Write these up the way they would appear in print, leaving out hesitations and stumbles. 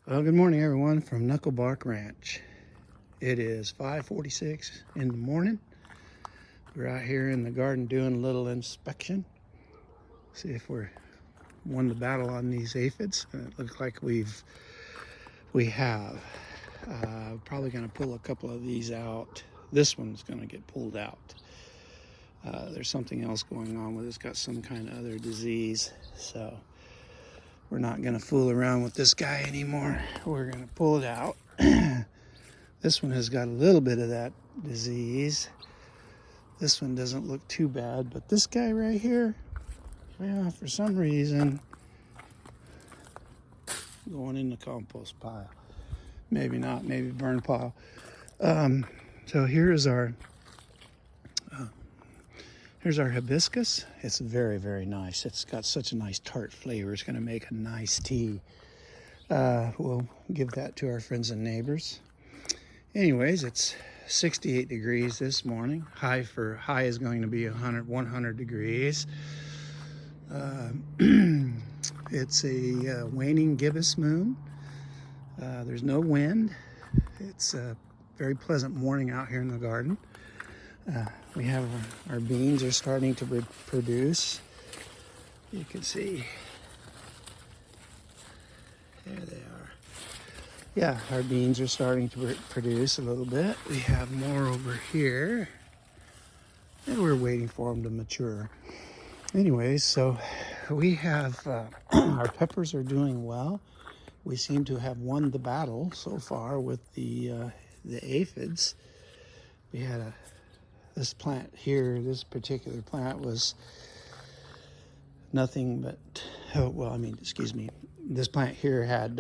Well, good morning, everyone, from Knucklebark Ranch. It is 5:46 in the morning. We're out here in the garden doing a little inspection. See if we're won the battle on these aphids. And it looks like we have. Probably going to pull a couple of these out. This one's going to get pulled out. There's something else going on with it. It's got some kind of other disease. So we're not going to fool around with this guy anymore. We're going to pull it out. This one has got a little bit of that disease. This one doesn't look too bad, but this guy right here, yeah, for some reason, going in the compost pile. Maybe not, maybe burn pile. So here's our hibiscus. It's very, very nice. It's got such a nice tart flavor. It's going to make a nice tea. We'll give that to our friends and neighbors. Anyways, it's 68 degrees this morning. High is going to be 100 degrees. It's a waning gibbous moon. There's no wind. It's a very pleasant morning out here in the garden. We have our beans are starting to produce. You can see. There they are. Yeah, our beans are starting to produce a little bit. We have more over here. And we're waiting for them to mature. Anyways, so we have, our peppers are doing well. We seem to have won the battle so far with the aphids. We had this plant here, this particular plant was nothing but, this plant here had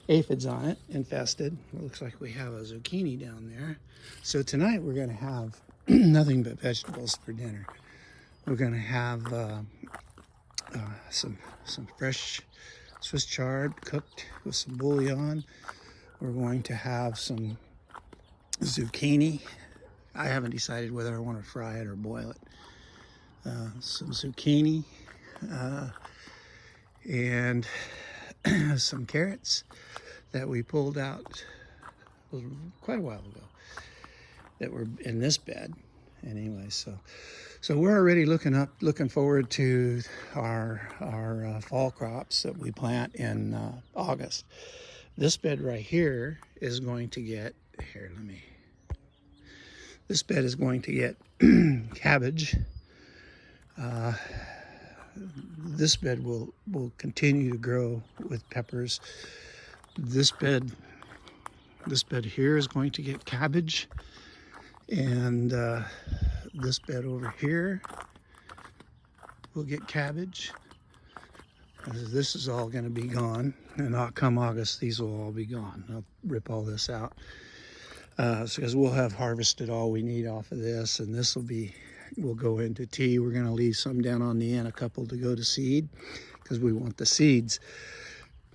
aphids on it, infested. It looks like we have a zucchini down there. So tonight we're going to have nothing but vegetables for dinner. We're going to have some fresh Swiss chard cooked with some bouillon. We're going to have some zucchini. I haven't decided whether I want to fry it or boil it. Some zucchini and some carrots that we pulled out quite a while ago that were in this bed. Anyway, so we're already looking forward to our fall crops that we plant in August. This bed right here is going to get This bed is going to get cabbage. This bed will continue to grow with peppers. This bed here is going to get cabbage, and this bed over here will get cabbage. This is all going to be gone, and come August, these will all be gone. I'll rip all this out because we'll have harvested all we need off of this, and we'll go into tea. We're going to leave some down on the end, a couple to go to seed, because we want the seeds.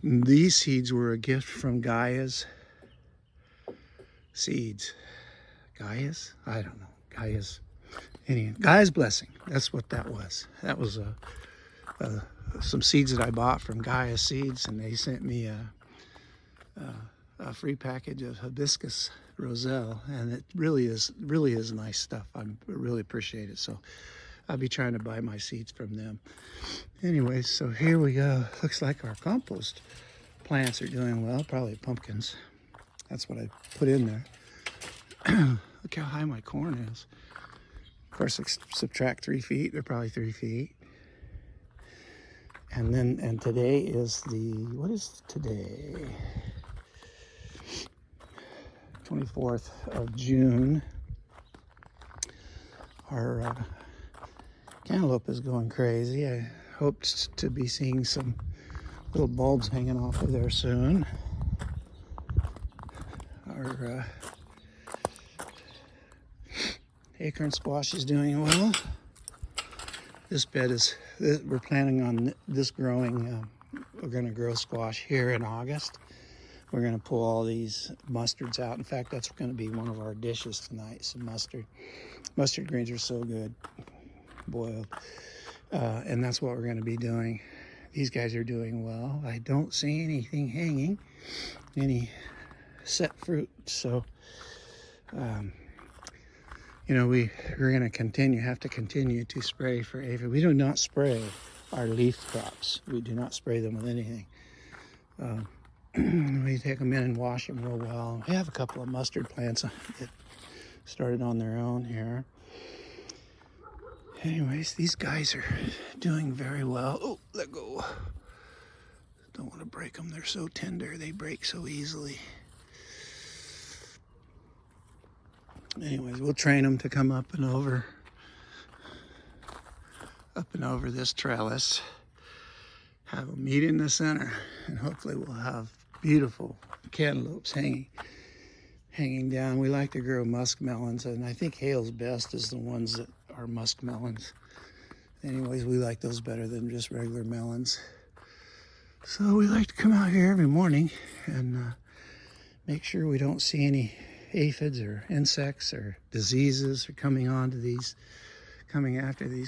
These seeds were a gift from Gaia's Seeds. Gaia's? I don't know. Gaia's. Anyway, Gaia's blessing. That's what that was. That was some seeds that I bought from Gaia's Seeds, and they sent me a free package of hibiscus roselle, and it really is nice stuff. I really appreciate it. So I'll be trying to buy my seeds from them. Anyway, so here we go. Looks like our compost plants are doing well. Probably pumpkins. That's what I put in there. Look how high my corn is. Of course, subtract 3 feet. They're probably 3 feet. And today is what is today? 24th of June. Our cantaloupe is going crazy. I hoped to be seeing some little bulbs hanging off of there soon. Our acorn squash is doing well. This bed we're planning on this growing. We're going to grow squash here in August. We're going to pull all these mustards out. In fact, that's going to be one of our dishes tonight, some mustard. Mustard greens are so good, boiled. And that's what we're going to be doing. These guys are doing well. I don't see anything hanging. any set fruit. So, you know, we're going to have to continue to spray for aphid. We do not spray our leaf crops. We do not spray them with anything. We take them in and wash them real well. We have a couple of mustard plants that started on their own here. Anyways, these guys are doing very well. Oh, let go. Don't want to break them. They're so tender. They break so easily. Anyways, we'll train them to come up and over this trellis. Have them meet in the center, and hopefully we'll have beautiful cantaloupes hanging down. We like to grow muskmelons, and I think Hale's Best is the ones that are muskmelons. Anyways, we like those better than just regular melons. So we like to come out here every morning and make sure we don't see any aphids or insects or diseases are coming after these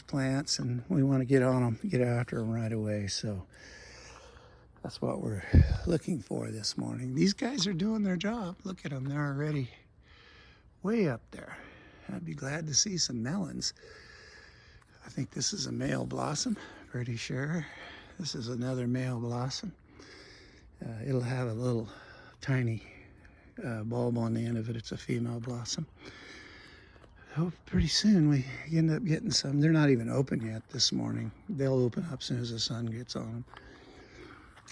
plants, and we want to get after them right away. So that's what we're looking for this morning. These guys are doing their job. Look at them, they're already way up there. I'd be glad to see some melons. I think this is a male blossom, pretty sure. This is another male blossom. It'll have a little tiny bulb on the end of it. It's a female blossom. Hope pretty soon we end up getting some. They're not even open yet this morning. They'll open up as soon as the sun gets on them.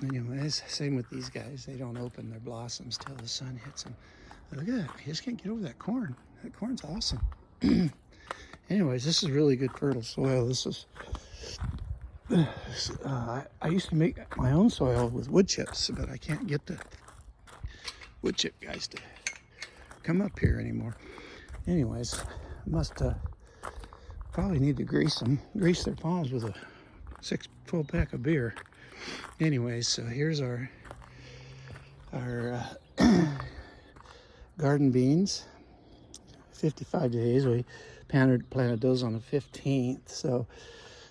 Anyways, same with these guys. They don't open their blossoms till the sun hits them. Look at that. I just can't get over that corn. That corn's awesome. Anyways, this is really good fertile soil. This is I used to make my own soil with wood chips, but I can't get the wood chip guys to come up here anymore. Anyways, must probably need to grease their palms with a 12-pack of beer. Anyways, so here's our garden beans. 55 days. We planted those on the 15th. So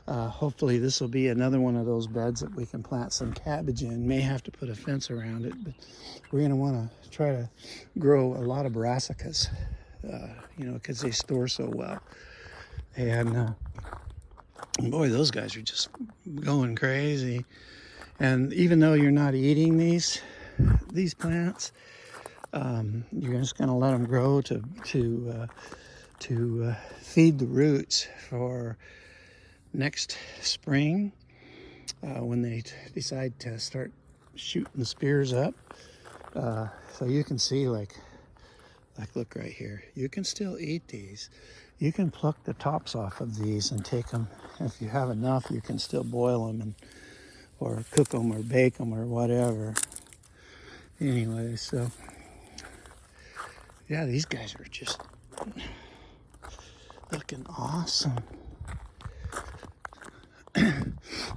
hopefully this will be another one of those beds that we can plant some cabbage in. May have to put a fence around it, but we're going to want to try to grow a lot of brassicas, you know, because they store so well. And boy, those guys are just going crazy. And even though you're not eating these plants, you're just going to let them grow to feed the roots for next spring when they decide to start shooting spears up. So you can see, like look right here. You can still eat these. You can pluck the tops off of these and take them. If you have enough, you can still boil them or cook them or bake them or whatever. Anyway, so yeah, these guys are just looking awesome.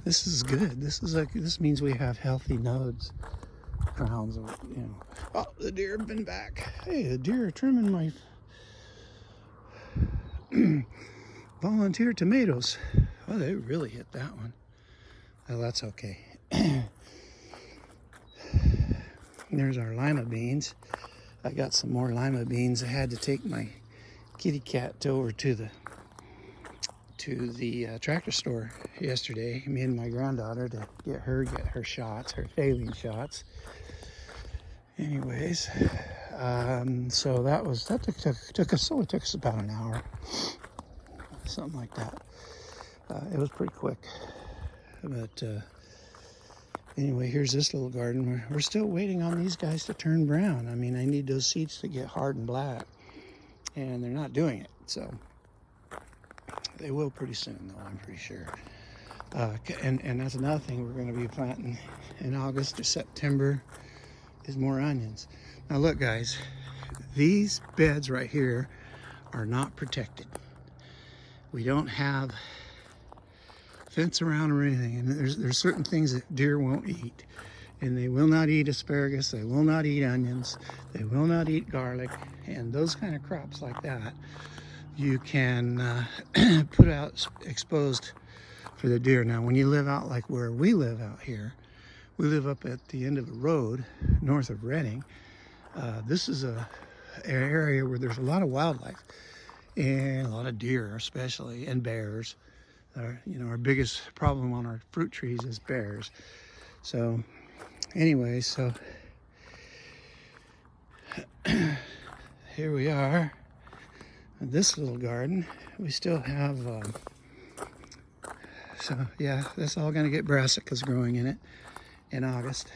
This is good. This means we have healthy nodes, crowns, you know. Oh, the deer have been back. Hey, the deer are trimming my volunteer tomatoes. Oh, they really hit that one. Oh, that's okay. There's our lima beans. I got some more lima beans. I had to take my kitty cat over to the tractor store yesterday, me and my granddaughter, to get her shots, her saline shots. Anyways, so that took us about an hour, something like that. It was pretty quick, but anyway, here's this little garden. We're still waiting on these guys to turn brown. I mean, I need those seeds to get hard and black, and they're not doing it, so they will pretty soon, though, I'm pretty sure. And that's another thing we're going to be planting in August or September is more onions. Now look, guys, these beds right here are not protected. We don't have fence around or anything, and there's certain things that deer won't eat, and they will not eat asparagus, they will not eat onions, they will not eat garlic, and those kind of crops like that you can put out exposed for the deer. Now when you live out like where we live out here, We live up at the end of a road north of Redding. This is an area where there's a lot of wildlife and a lot of deer, especially, and bears. Our biggest problem on our fruit trees is bears. So, anyway, here we are in this little garden. We still have, that's all going to get brassicas growing in it in August.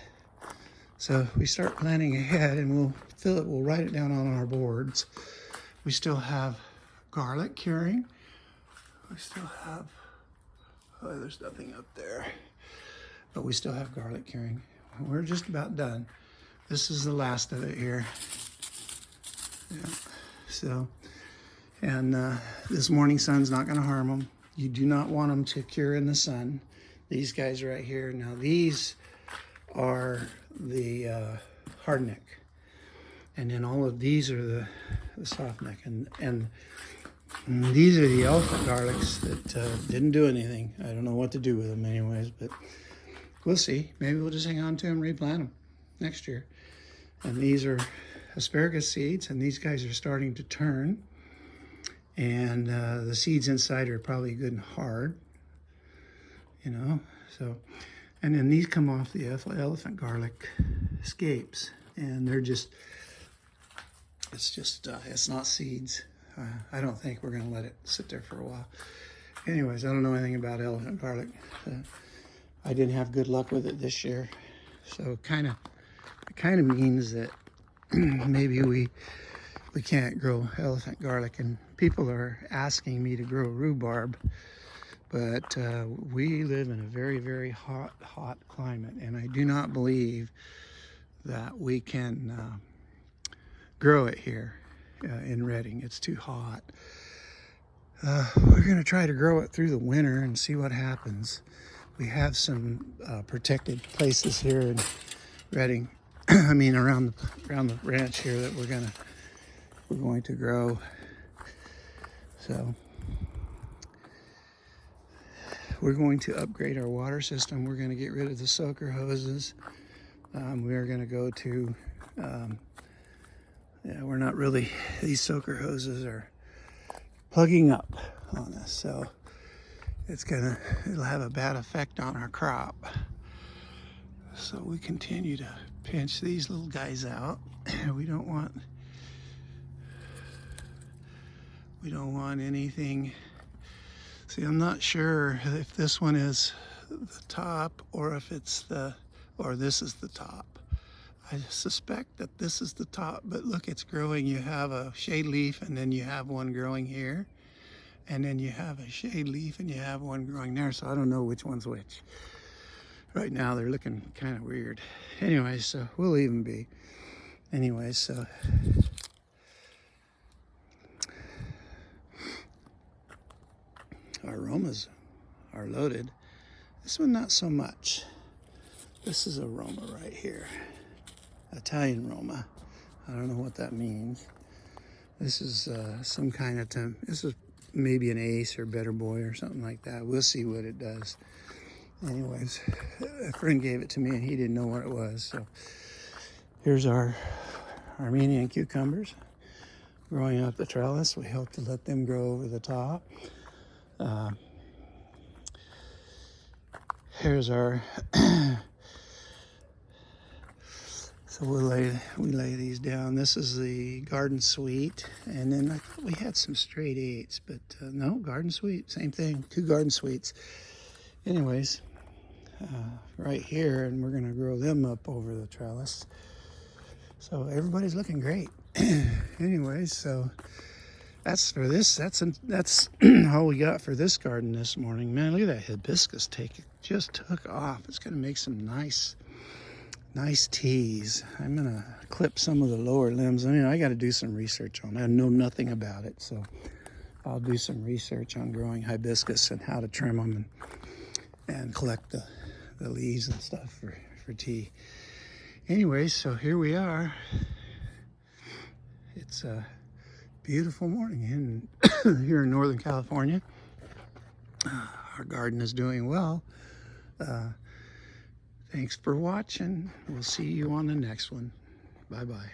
So we start planning ahead, and we'll write it down on our boards. We still have garlic curing. We still have, there's nothing up there, but we still have garlic curing. We're just about done. This is the last of it here. Yeah. So, and this morning sun's not going to harm them. You do not want them to cure in the sun. These guys right here. Now these are the hardneck, and then all of these are the softneck, and these are the elephant garlics that didn't do anything. I don't know what to do with them anyways, but we'll see. Maybe we'll just hang on to them, replant them next year. And these are asparagus seeds, and these guys are starting to turn, and the seeds inside are probably good and hard, so. And then these come off the elephant garlic scapes, and they're it's not seeds. I don't think we're gonna let it sit there for a while. Anyways, I don't know anything about elephant garlic. I didn't have good luck with it this year. So it kind of means that maybe we can't grow elephant garlic, and people are asking me to grow rhubarb. But we live in a very, very hot climate, and I do not believe that we can grow it here in Redding. It's too hot. We're going to try to grow it through the winter and see what happens. We have some protected places here in Redding. I mean, around the ranch here that we're going to grow. So. We're going to upgrade our water system. We're going to get rid of the soaker hoses. We are going to go to, we're not really, these soaker hoses are plugging up on us. So it'll have a bad effect on our crop. So we continue to pinch these little guys out. We don't want anything. See, I'm not sure if this one is the top or if this is the top. I suspect that this is the top, but look, it's growing. You have a shade leaf, and then you have one growing here, and then you have a shade leaf, and you have one growing there. So I don't know which one's which. Right now, they're looking kind of weird. Anyway, so we'll leave them be. Anyway, so. Our Romas are loaded. This one, not so much. This is a Roma right here. Italian Roma. I don't know what that means. This is some kind of this is maybe an Ace or Better Boy or something like that. We'll see what it does. Anyways, a friend gave it to me and he didn't know what it was. So here's our Armenian cucumbers growing up the trellis. We hope to let them grow over the top. Here's our so we lay these down. This is the Garden Sweet, and then I thought we had some straight 8s, but no, Garden Sweet, same thing, 2 Garden Sweets. Anyways, right here, and we're gonna grow them up over the trellis. So everybody's looking great. Anyways, so that's for this. That's all we got for this garden this morning. Man, look at that hibiscus just took off. It's gonna make some nice teas. I'm gonna clip some of the lower limbs. I mean, I got to do some research on it. I know nothing about it, so I'll do some research on growing hibiscus and how to trim them and collect the leaves and stuff for tea. Anyways, so here we are. It's a beautiful morning here in Northern California. Our garden is doing well. Thanks for watching. We'll see you on the next one. Bye-bye.